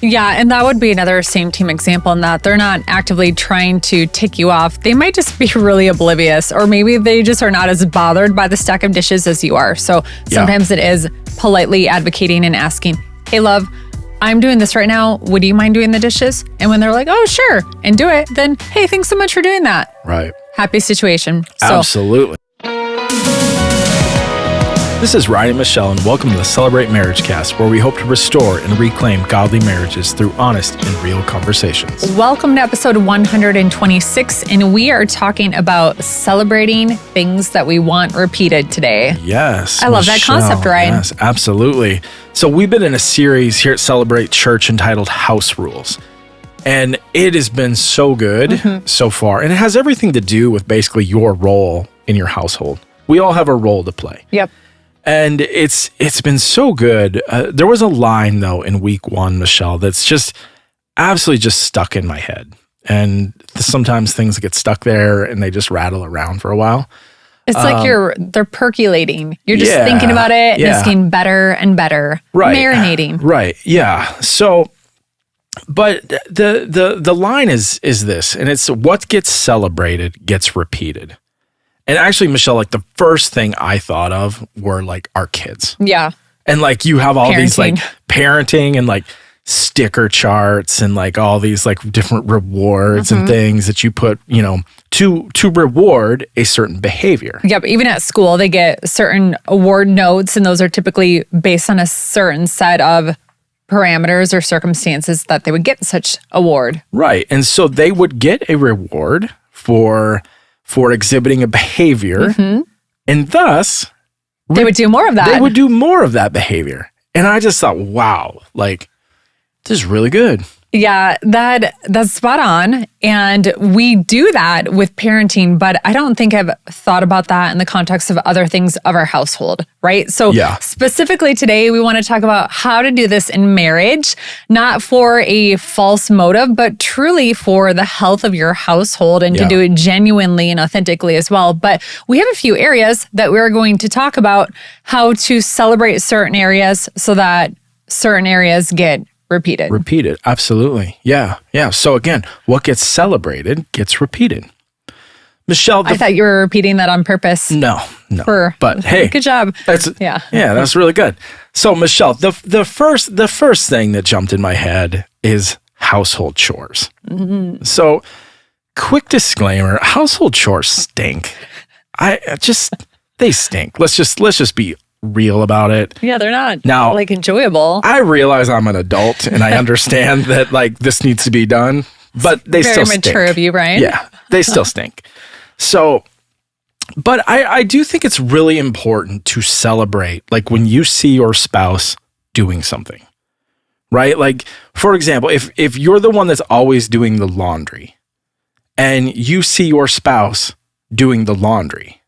Yeah, and that would be another same team example in that they're not actively trying to tick you off. They might just be really oblivious, or maybe they just are not as bothered by the stack of dishes as you are. So sometimes it is politely advocating and asking, hey, love, I'm doing this right now. Would you mind doing the dishes? And when they're like, oh, sure, and do it, then, hey, thanks so much for doing that. Right. Happy situation. Absolutely. This is Ryan and Michelle, and welcome to the Celebrate MarriageCast, where we hope to restore and reclaim godly marriages through honest and real conversations. Welcome to episode 126, and we are talking about celebrating things that we want repeated today. Yes. I love that concept, Ryan. Yes, absolutely. So we've been in a series here at Celebrate.church entitled House Rules, and it has been so good so far, and it has everything to do with basically your role in your household. We all have a role to play. Yep. And it's been so good. There was a line, though, in week 1, Michelle, that's just absolutely just stuck in my head. And sometimes things get stuck there and they just rattle around for a while. It's like they're perculating. You're just thinking about it and it's getting better and better. Right. Marinating. Right. Yeah. So, but the line is this, and it's what gets celebrated gets repeated. And actually, Michelle, like the first thing I thought of were like our kids. Yeah. And like you have all these like Parenting. parenting and like sticker charts and like all these like different rewards and things that you put, to reward a certain behavior. Yep. Even at school, they get certain award notes, and those are typically based on a certain set of parameters or circumstances that they would get such award. Right. And so they would get a reward for exhibiting a behavior, and thus they would do more of that. They would do more of that behavior. And I just thought, wow, like this is really good. Yeah, that's spot on. And we do that with parenting, but I don't think I've thought about that in the context of other things of our household, right? So specifically today, we want to talk about how to do this in marriage, not for a false motive, but truly for the health of your household and to do it genuinely and authentically as well. But we have a few areas that we're going to talk about how to celebrate certain areas so that certain areas get repeated. Absolutely. Yeah. So again, what gets celebrated gets repeated. Michelle, I thought you were repeating that on purpose. No. But hey, good job. That's really good. So Michelle, the first thing that jumped in my head is household chores. So, quick disclaimer: household chores stink. They stink. Let's just be real about it. Yeah, they're not now like enjoyable. I realize I'm an adult and I understand that like this needs to be done, but they still stink. Very mature of you, Brian. Yeah, they still stink. So, but I do think it's really important to celebrate like when you see your spouse doing something, right? Like for example, if you're the one that's always doing the laundry and you see your spouse doing the laundry,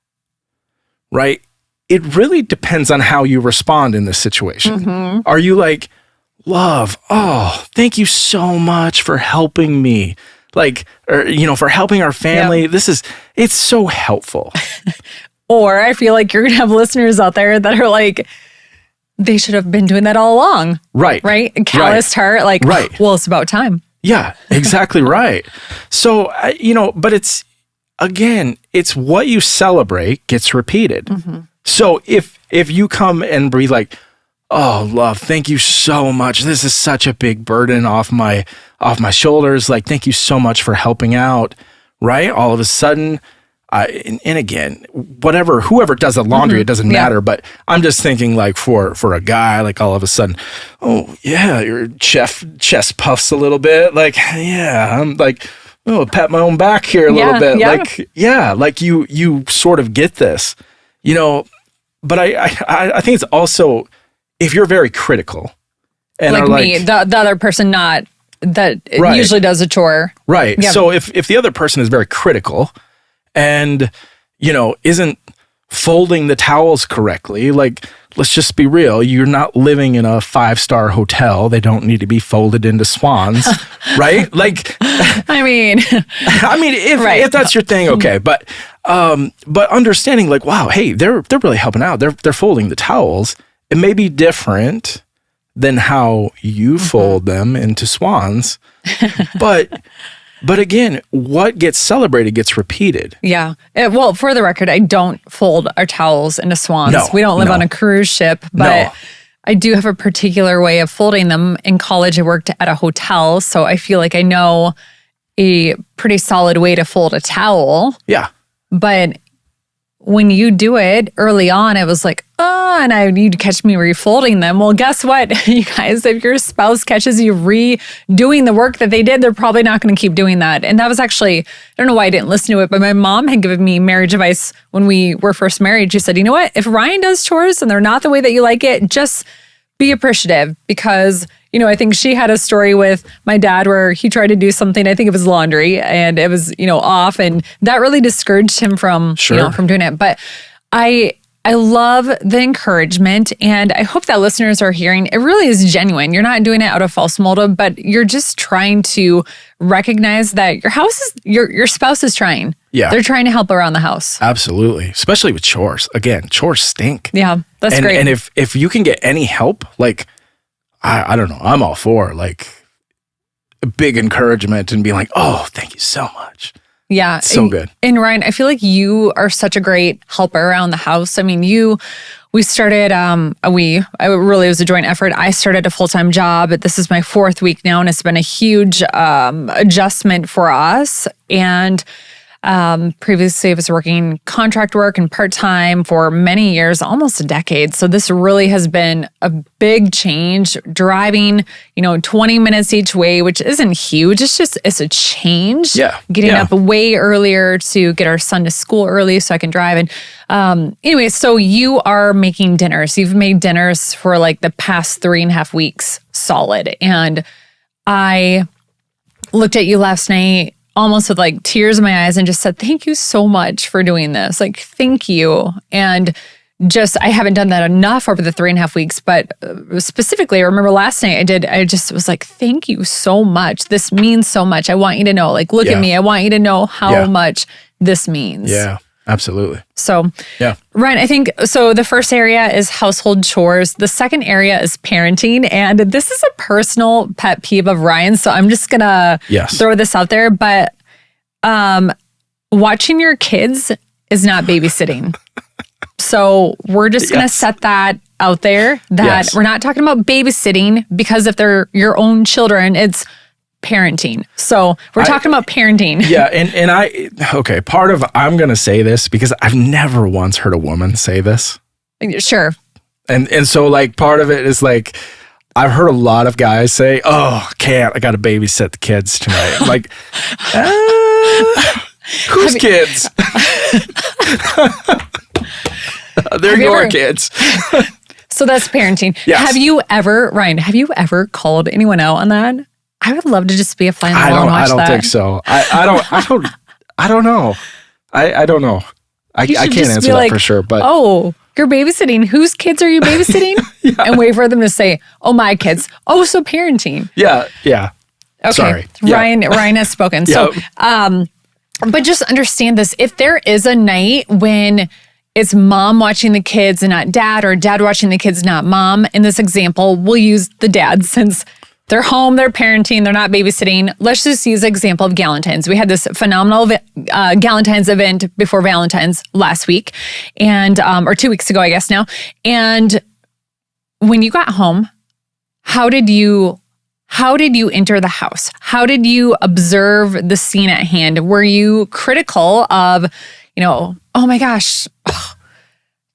right? It really depends on how you respond in this situation. Are you like, love, oh, thank you so much for helping me. Like, or, for helping our family. Yep. It's so helpful. Or I feel like you're going to have listeners out there that are like, they should have been doing that all along. Right. Calloused heart. Like, well, it's about time. Yeah, exactly right. So, but it's what you celebrate gets repeated. So if you come and be like, oh, love, thank you so much. This is such a big burden off my shoulders. Like, thank you so much for helping out. Right. All of a sudden, and again, whoever does the laundry, it doesn't matter. But I'm just thinking like for a guy, like all of a sudden, oh yeah, your chest puffs a little bit. Like, yeah, I'm like, oh, pat my own back here a little bit. Yeah. Like, yeah, like you sort of get this. But I think it's also if you're very critical and like me, the other person not that usually does a chore. Right. Yeah. So if the other person is very critical and, isn't folding the towels correctly, like, let's just be real. You're not living in a 5-star hotel. They don't need to be folded into swans, right? Like, I mean, if that's your thing, okay. But understanding like, wow, hey, they're really helping out. They're folding the towels. It may be different than how you fold them into swans. But again, what gets celebrated gets repeated. Yeah. Well, for the record, I don't fold our towels into swans. No, we don't live on a cruise ship, but I do have a particular way of folding them. In college, I worked at a hotel, so I feel like I know a pretty solid way to fold a towel. Yeah. But when you do it early on, it was like, and you'd catch me refolding them. Well, guess what, you guys, if your spouse catches you redoing the work that they did, they're probably not going to keep doing that. And that was actually, I don't know why I didn't listen to it, but my mom had given me marriage advice when we were first married. She said, you know what, if Ryan does chores and they're not the way that you like it, just be appreciative, because, you know, I think she had a story with my dad where he tried to do something, I think it was laundry, and it was, you know, off, and that really discouraged him from, you know, from doing it. But I love the encouragement, and I hope that listeners are hearing it really is genuine. You're not doing it out of false motive, but you're just trying to recognize that your spouse is trying. Yeah. They're trying to help around the house. Absolutely. Especially with chores. Again, chores stink. Yeah, that's great. And if you can get any help, like, I don't know, I'm all for like a big encouragement and being like, oh, thank you so much. Yeah. So good. And Ryan, I feel like you are such a great helper around the house. I mean, we started, it really was a joint effort. I started a full-time job. This is my 4th week now, and it's been a huge adjustment for us. And previously I was working contract work and part-time for many years, almost a decade. So this really has been a big change, driving, 20 minutes each way, which isn't huge. It's a change. Yeah. Getting up way earlier to get our son to school early so I can drive. And anyway, so you are making dinners. You've made dinners for like the past 3.5 weeks solid. And I looked at you last night almost with like tears in my eyes and just said, thank you so much for doing this. Like, thank you. And just, I haven't done that enough over the 3.5 weeks, but specifically, I remember last night I just was like, thank you so much. This means so much. I want you to know, like, look at me. I want you to know how much this means. Yeah, absolutely. So, Ryan, I think, so the first area is household chores. The second area is parenting. And this is a personal pet peeve of Ryan. So I'm just going to throw this out there. But watching your kids is not babysitting. So we're just going to set that out there, that we're not talking about babysitting, because if they're your own children, it's parenting. So we're talking about parenting. Yeah. And part of, I'm going to say this because I've never once heard a woman say this. Sure. And so like part of it is like, I've heard a lot of guys say, oh, I got to babysit the kids tonight. I'm like, whose kids? They're your kids. So that's parenting. Yes. Ryan, have you ever called anyone out on that? I would love to just be a fly on the wall and watch that. I don't think so. I don't know. I don't know. I can't answer that for sure. But you're babysitting. Whose kids are you babysitting? And wait for them to say, oh, my kids. Oh, so parenting. Yeah. Okay. Sorry. Ryan has spoken. So, but just understand this. If there is a night when it's mom watching the kids and not dad, or dad watching the kids, not mom, in this example, we'll use the dad since they're home, they're parenting, they're not babysitting. Let's just use the example of Galentine's. We had this phenomenal Galentine's event before Valentine's last week, and or 2 weeks ago, I guess now. And when you got home, how did you enter the house? How did you observe the scene at hand? Were you critical of, oh my gosh,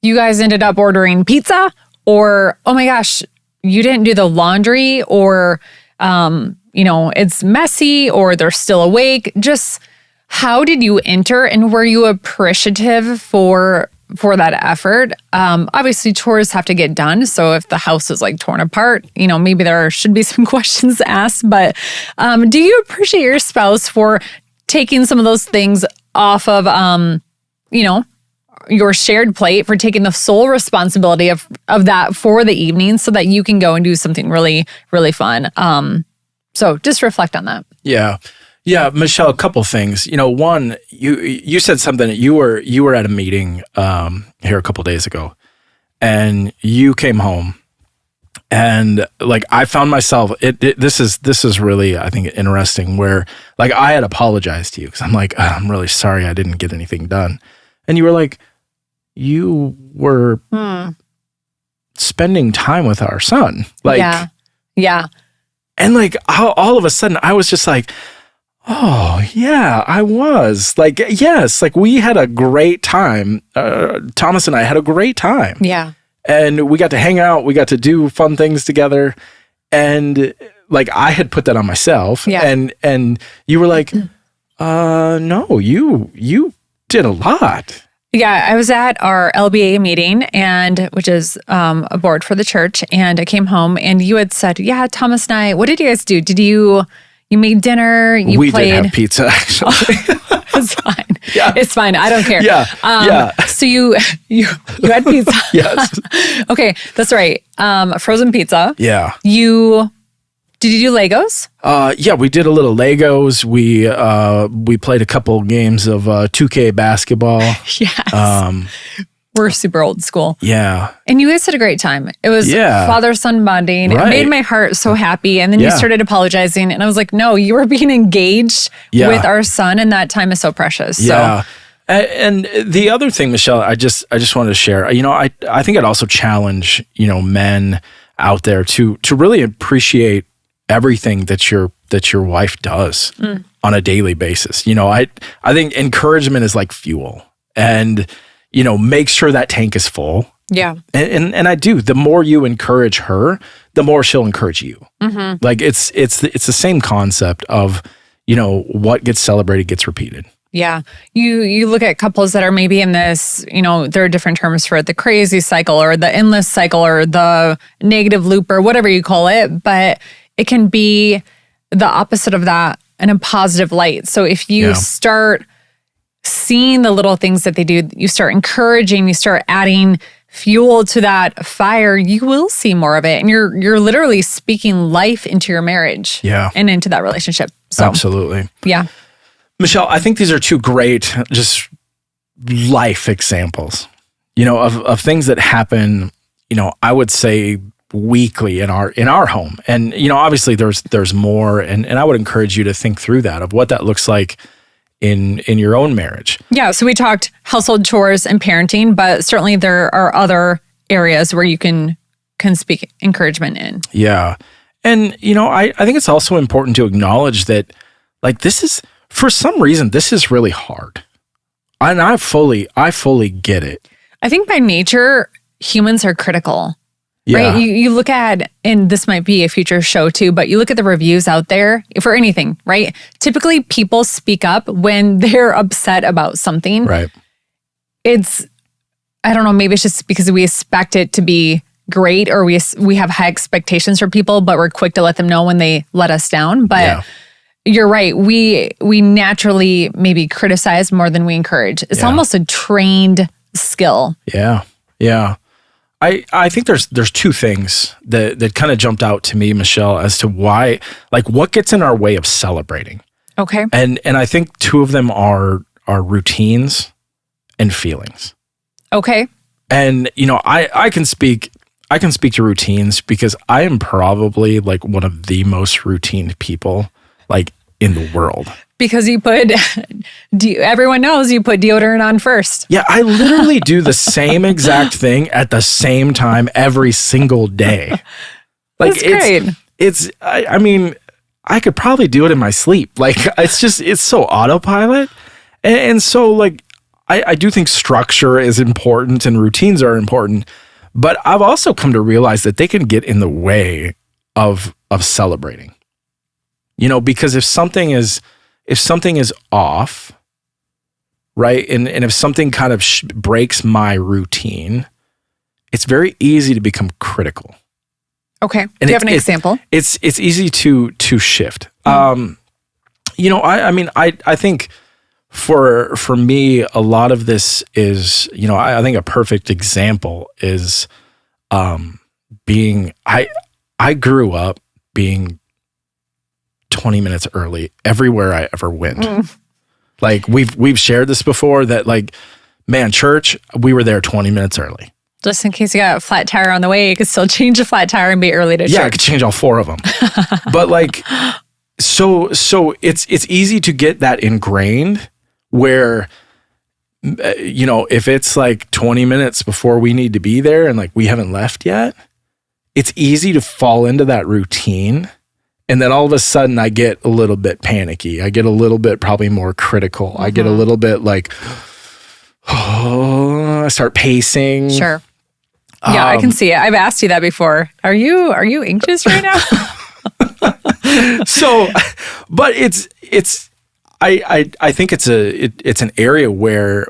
you guys ended up ordering pizza? Or, oh my gosh, you didn't do the laundry? Or, it's messy, or they're still awake? Just how did you enter, and were you appreciative for that effort? Obviously, chores have to get done. So if the house is like torn apart, maybe there should be some questions asked. But do you appreciate your spouse for taking some of those things off of, your shared plate, for taking the sole responsibility of that for the evening, so that you can go and do something really, really fun? So just reflect on that. Yeah. Yeah, Michelle, a couple things. One, you said something. You were at a meeting here a couple days ago, and you came home, And like, I found myself, this is really, I think, interesting, where like I had apologized to you because I'm like, I'm really sorry I didn't get anything done. And you were like, you were spending time with our son. Like, yeah. And like, all of a sudden I was just like, oh yeah, I was like, yes, like we had a great time. Thomas and I had a great time. Yeah. And we got to hang out. We got to do fun things together. And like, I had put that on myself. Yeah. And you were like, no, you did a lot. Yeah, I was at our LBA meeting, which is a board for the church, and I came home and you had said, yeah, Thomas and I, what did you guys do? Did you made dinner? We did have pizza, actually. It's fine. Yeah. It's fine. I don't care. Yeah. So you had pizza. Yes. Okay, that's right. Frozen pizza. Yeah. Did you do Legos? Yeah, we did a little Legos. We played a couple games of 2K basketball. Yes. We're super old school. Yeah. And you guys had a great time. It was father-son bonding. Right. It made my heart so happy. And then you started apologizing. And I was like, no, you were being engaged with our son. And that time is so precious. Yeah. So. And the other thing, Michelle, I just wanted to share, I think I'd also challenge, men out there to really appreciate everything that your wife does on a daily basis. I think encouragement is like fuel, and make sure that tank is full. Yeah. And I do. The more you encourage her, the more she'll encourage you. Mm-hmm. Like it's the same concept of, what gets celebrated gets repeated. Yeah. You look at couples that are maybe in this, there are different terms for it, the crazy cycle or the endless cycle or the negative loop or whatever you call it, but it can be the opposite of that in a positive light. So if you start seeing the little things that they do, you start encouraging, you start adding fuel to that fire, you will see more of it. And you're literally speaking life into your marriage and into that relationship. So, absolutely. Yeah. Michelle, I think these are two great just life examples, of things that happen, I would say weekly in our home. And, obviously there's more. And I would encourage you to think through that, of what that looks like in your own marriage. Yeah. So we talked household chores and parenting, but certainly there are other areas where you can speak encouragement in. Yeah. And, I think it's also important to acknowledge that, like, for some reason, this is really hard. And I fully get it. I think by nature, humans are critical. Yeah. Right? You look at, and this might be a future show too, but you look at the reviews out there for anything, right? Typically, people speak up when they're upset about something. Right. I don't know, maybe it's just because we expect it to be great, or we have high expectations for people, but we're quick to let them know when they let us down. But you're right. We naturally maybe criticize more than we encourage. It's almost a trained skill. Yeah. Yeah. I think there's two things that kind of jumped out to me, Michelle, as to why, like, what gets in our way of celebrating. Okay. And I think two of them are routines and feelings. Okay. And I can speak to routines because I am probably like one of the most routine people like in the world. Because everyone knows you put deodorant on first. Yeah, I literally do the same exact thing at the same time every single day. Like, that's great. I mean, I could probably do it in my sleep. Like, it's so autopilot. And so, like, I do think structure is important and routines are important, but I've also come to realize that they can get in the way of celebrating. Because if something is off, right, and if something kind of breaks my routine, it's very easy to become critical. Okay. Do you have an example? It's easy to shift. I think for me, a lot of this is, I think a perfect example is I grew up being 20 minutes early everywhere I ever went. Like we've shared this before that, like, man, church, we were there 20 minutes early. Just in case you got a flat tire on the way, you could still change a flat tire and be early to church. Yeah, I could change all 4 of them. But like, so it's easy to get that ingrained where, if it's like 20 minutes before we need to be there and like we haven't left yet, it's easy to fall into that routine. And then all of a sudden I get a little bit panicky. I get a little bit probably more critical. I get a little bit like, I start pacing. Sure. Yeah, I can see it. I've asked you that before. Are you anxious right now? So, but I think it's an area where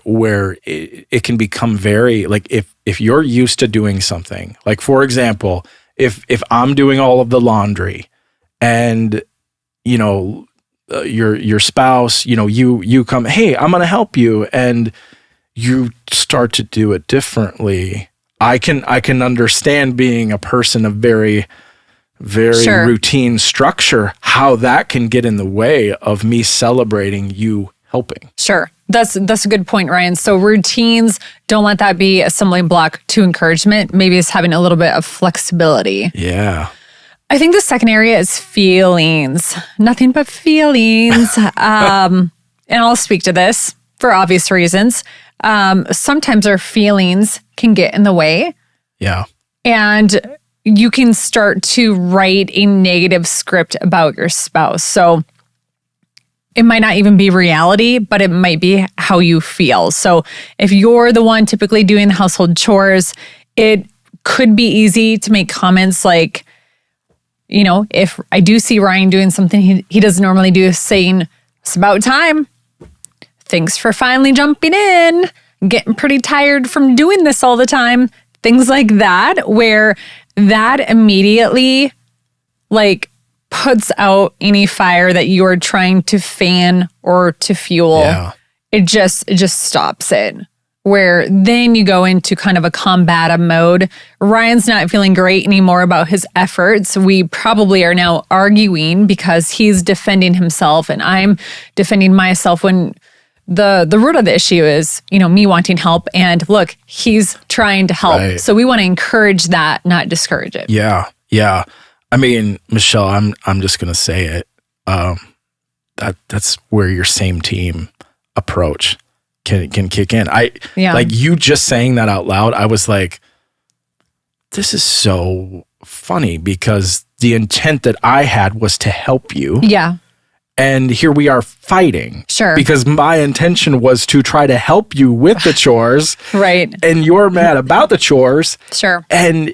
it can become very like if you're used to doing something, like for example, if I'm doing all of the laundry and your spouse, you come, hey, I'm going to help you, and you start to do it differently. I can understand, being a person of very, very routine structure, how that can get in the way of me celebrating you helping. Sure. That's a good point, Ryan. So routines, don't let that be a stumbling block to encouragement. Maybe it's having a little bit of flexibility. Yeah. I think the second area is feelings. Nothing but feelings. And I'll speak to this for obvious reasons. Sometimes our feelings can get in the way. Yeah. And you can start to write a negative script about your spouse. So it might not even be reality, but it might be how you feel. So if you're the one typically doing the household chores, it could be easy to make comments like, if I do see Ryan doing something he doesn't normally do, saying, it's about time. Thanks for finally jumping in. I'm getting pretty tired from doing this all the time. Things like that, where that immediately puts out any fire that you are trying to fan or to fuel. Yeah. It just stops it. Where then you go into kind of a combative mode. Ryan's not feeling great anymore about his efforts. We probably are now arguing because he's defending himself and I'm defending myself, when the root of the issue is, me wanting help, and look, he's trying to help. Right. So we want to encourage that, not discourage it. Yeah. Yeah. I mean, Michelle, I'm just going to say it. That's where your same team approach can kick in. Like you just saying that out loud, I was like, this is so funny, because the intent that I had was to help you. Yeah. And here we are fighting. Sure. Because my intention was to try to help you with the chores. Right. And you're mad about the chores. Sure. And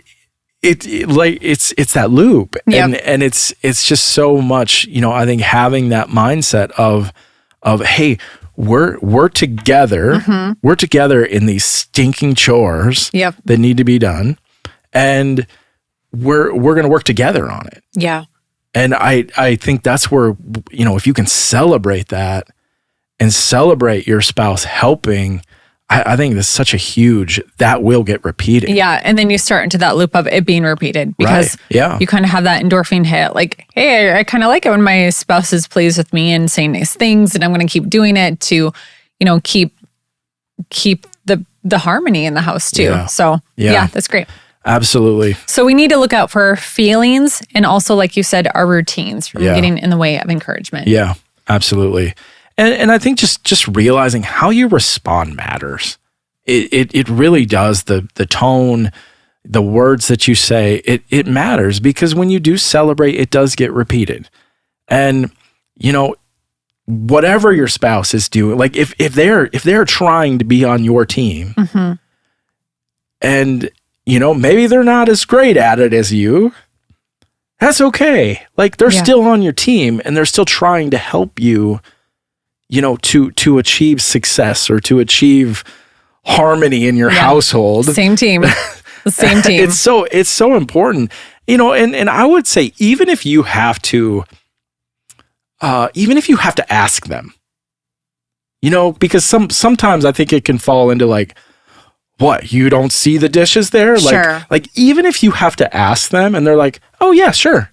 it's that loop. Yep. And it's just so much, I think having that mindset of hey, we're together. Mm-hmm. We're together in these stinking chores that need to be done. And we're going to work together on it. Yeah. And I think that's where, if you can celebrate that and celebrate your spouse helping, I think that's such a huge, that will get repeated. Yeah. And then you start into that loop of it being repeated, because you kind of have that endorphin hit. Like, hey, I kind of like it when my spouse is pleased with me and saying nice things, and I'm going to keep doing it to, keep the harmony in the house too. Yeah. So yeah, that's great. Absolutely. So we need to look out for our feelings, and also, like you said, our routines from getting in the way of encouragement. Yeah, absolutely. And I think just realizing how you respond matters. It really does. The tone, the words that you say, it matters, because when you do celebrate, it does get repeated. And whatever your spouse is doing, like if they're trying to be on your team, mm-hmm. and maybe they're not as great at it as you, that's okay. Like they're still on your team, and they're still trying to help you, to achieve success or to achieve harmony in your household. Same team. The same team. It's so important. And I would say, even if you have to ask them, because sometimes I think it can fall into like, what, you don't see the dishes there? Sure. Like even if you have to ask them and they're like, oh yeah, sure.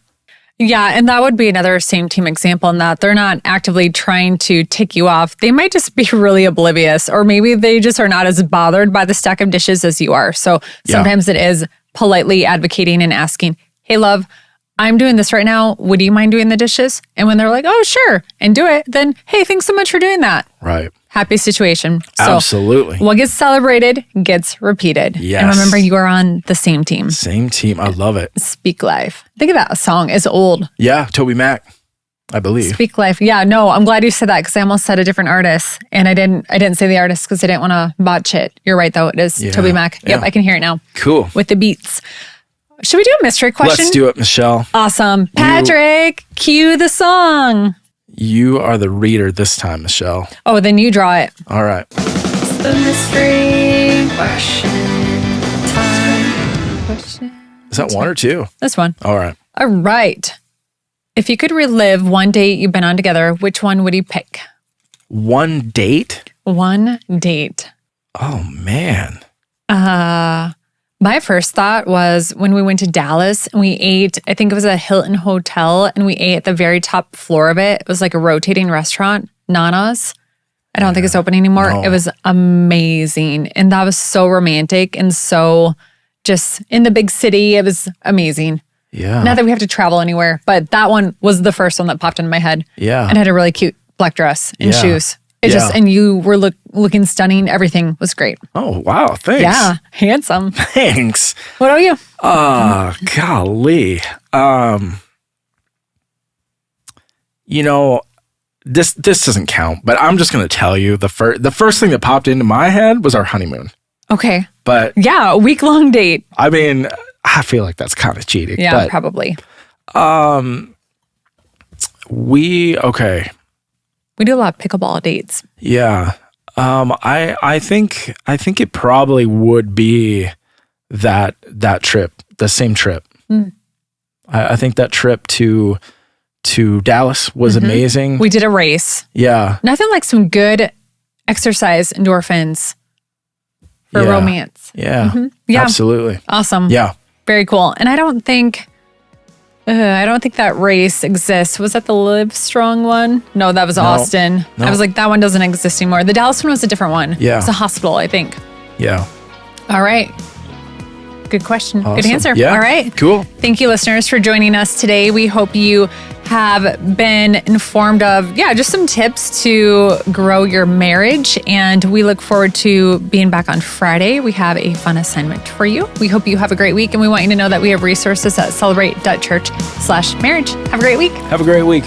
Yeah, and that would be another same team example in that they're not actively trying to tick you off. They might just be really oblivious, or maybe they just are not as bothered by the stack of dishes as you are. So sometimes it is politely advocating and asking, hey, love, I'm doing this right now. Would you mind doing the dishes? And when they're like, oh, sure, and do it, then, hey, thanks so much for doing that. Right. Happy situation. Absolutely. So what gets celebrated gets repeated. Yes. And remember, you are on the same team. Same team. I love it. Speak Life. Think of that song. It's old. Yeah, Toby Mac, I believe. Speak Life. Yeah, no, I'm glad you said that because I almost said a different artist. And I didn't say the artist because I didn't want to botch it. You're right, though. It is Toby Mac. Yep, I can hear it now. Cool. With the beats. Should we do a mystery question? Let's do it, Michelle. Awesome. Patrick, cue the song. You are the reader this time, Michelle. Oh, then you draw it. All right. It's the mystery question time. Is that one or two? This one. All right. All right. If you could relive one date you've been on together, which one would you pick? One date? One date. Oh, man. My first thought was when we went to Dallas and we ate, I think it was a Hilton hotel, and we ate at the very top floor of it. It was like a rotating restaurant, Nana's. I don't think it's open anymore. No. It was amazing. And that was so romantic and so just in the big city. It was amazing. Yeah. Not that we have to travel anywhere, but that one was the first one that popped into my head. Yeah. And had a really cute black dress and shoes. And you were looking stunning. Everything was great. Oh, wow. Thanks. Yeah. Handsome. Thanks. What about you? Golly. This doesn't count, but I'm just going to tell you the first thing that popped into my head was our honeymoon. Okay. But yeah, a week-long date. I mean, I feel like that's kind of cheating. Yeah, but, probably. We do a lot of pickleball dates. Yeah. I think it probably would be that trip, the same trip. I think that trip to Dallas was amazing. We did a race. Yeah. Nothing like some good exercise endorphins for romance. Yeah. Yeah. Absolutely. Awesome. Yeah. Very cool. And I don't think that race exists. Was that the Live Strong one? No, that was Austin. No. I was like, that one doesn't exist anymore. The Dallas one was a different one. Yeah. It's a hospital, I think. Yeah. All right. Good question. Awesome. Good answer. Yeah. All right. Cool. Thank you, listeners, for joining us today. We hope you have been informed of, just some tips to grow your marriage. And we look forward to being back on Friday. We have a fun assignment for you. We hope you have a great week. And we want you to know that we have resources at Celebrate.church/marriage. Have a great week. Have a great week.